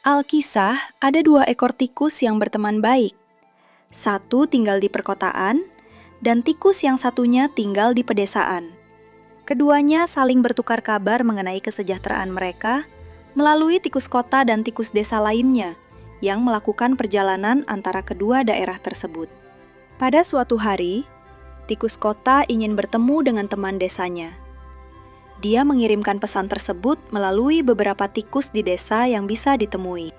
Alkisah, ada 2 ekor tikus yang berteman baik. Satu tinggal di perkotaan, dan tikus yang satunya tinggal di pedesaan. Keduanya saling bertukar kabar mengenai kesejahteraan mereka melalui tikus kota dan tikus desa lainnya yang melakukan perjalanan antara kedua daerah tersebut. Pada suatu hari, tikus kota ingin bertemu dengan teman desanya. Dia mengirimkan pesan tersebut melalui beberapa tikus di desa yang bisa ditemui.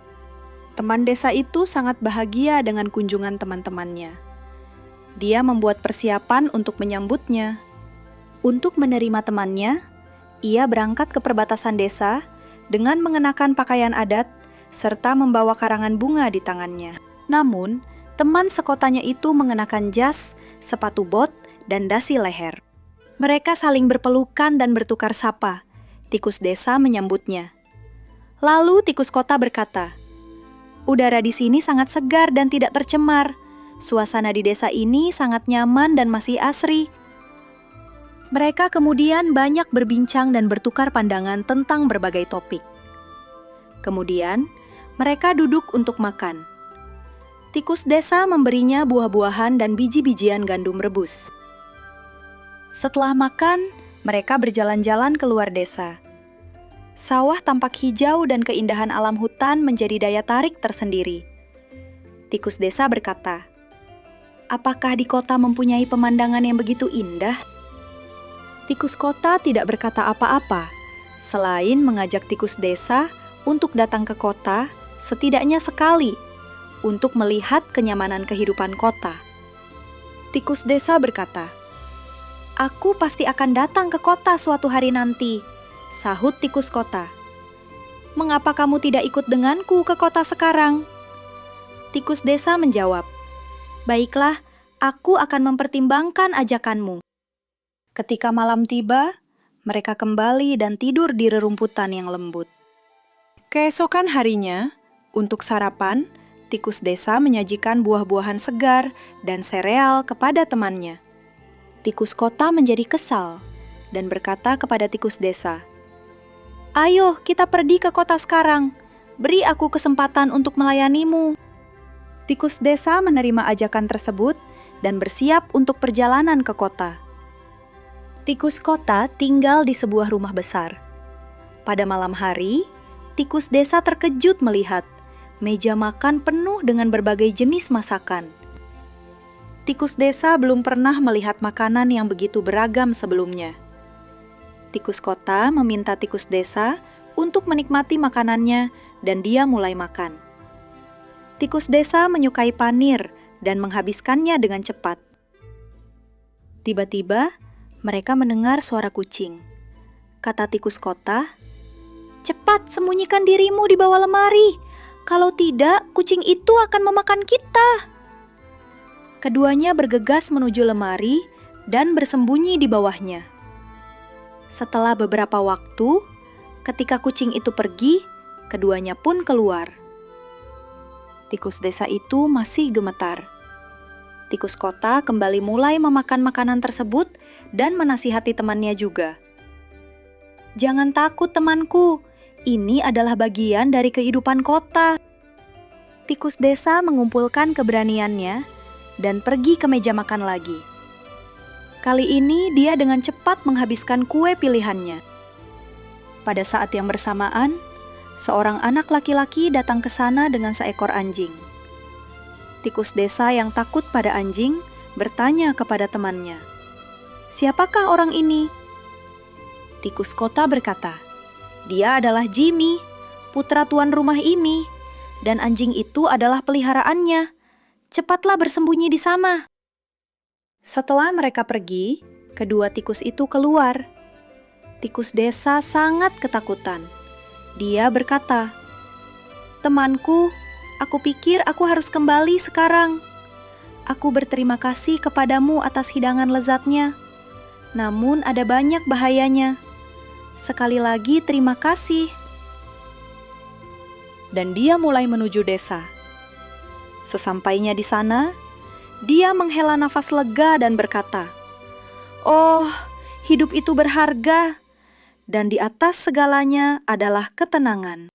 Teman desa itu sangat bahagia dengan kunjungan teman-temannya. Dia membuat persiapan untuk menyambutnya. Untuk menerima temannya, ia berangkat ke perbatasan desa dengan mengenakan pakaian adat serta membawa karangan bunga di tangannya. Namun, teman sekotanya itu mengenakan jas, sepatu bot, dan dasi leher. Mereka saling berpelukan dan bertukar sapa. Tikus desa menyambutnya. Lalu tikus kota berkata, "Udara di sini sangat segar dan tidak tercemar. Suasana di desa ini sangat nyaman dan masih asri." Mereka kemudian banyak berbincang dan bertukar pandangan tentang berbagai topik. Kemudian, mereka duduk untuk makan. Tikus desa memberinya buah-buahan dan biji-bijian gandum rebus. Setelah makan, mereka berjalan-jalan keluar desa. Sawah tampak hijau dan keindahan alam hutan menjadi daya tarik tersendiri. Tikus desa berkata, "Apakah di kota mempunyai pemandangan yang begitu indah?" Tikus kota tidak berkata apa-apa, selain mengajak tikus desa untuk datang ke kota setidaknya sekali untuk melihat kenyamanan kehidupan kota. Tikus desa berkata, "Aku pasti akan datang ke kota suatu hari nanti," sahut tikus kota. "Mengapa kamu tidak ikut denganku ke kota sekarang?" Tikus desa menjawab, "Baiklah, aku akan mempertimbangkan ajakanmu." Ketika malam tiba, mereka kembali dan tidur di rerumputan yang lembut. Keesokan harinya, untuk sarapan, tikus desa menyajikan buah-buahan segar dan sereal kepada temannya. Tikus kota menjadi kesal dan berkata kepada tikus desa, "Ayo kita pergi ke kota sekarang, beri aku kesempatan untuk melayanimu." Tikus desa menerima ajakan tersebut dan bersiap untuk perjalanan ke kota. Tikus kota tinggal di sebuah rumah besar. Pada malam hari, tikus desa terkejut melihat meja makan penuh dengan berbagai jenis masakan. Tikus desa belum pernah melihat makanan yang begitu beragam sebelumnya. Tikus kota meminta tikus desa untuk menikmati makanannya dan dia mulai makan. Tikus desa menyukai panir dan menghabiskannya dengan cepat. Tiba-tiba, mereka mendengar suara kucing. Kata tikus kota, "Cepat sembunyikan dirimu di bawah lemari. Kalau tidak, kucing itu akan memakan kita." Keduanya bergegas menuju lemari dan bersembunyi di bawahnya. Setelah beberapa waktu, ketika kucing itu pergi, keduanya pun keluar. Tikus desa itu masih gemetar. Tikus kota kembali mulai memakan makanan tersebut dan menasihati temannya juga. "Jangan takut temanku, ini adalah bagian dari kehidupan kota." Tikus desa mengumpulkan keberaniannya dan pergi ke meja makan lagi. Kali ini dia dengan cepat menghabiskan kue pilihannya. Pada saat yang bersamaan, seorang anak laki-laki datang ke sana dengan seekor anjing. Tikus desa yang takut pada anjing bertanya kepada temannya, "Siapakah orang ini?" Tikus kota berkata, "Dia adalah Jimmy, putra tuan rumah ini, dan anjing itu adalah peliharaannya. Cepatlah bersembunyi di sana." Setelah mereka pergi, kedua tikus itu keluar. Tikus desa sangat ketakutan. Dia berkata, "Temanku, aku pikir aku harus kembali sekarang. Aku berterima kasih kepadamu atas hidangan lezatnya. Namun ada banyak bahayanya. Sekali lagi terima kasih." Dan dia mulai menuju desa. Sesampainya di sana, dia menghela nafas lega dan berkata, "Oh, hidup itu berharga, dan di atas segalanya adalah ketenangan."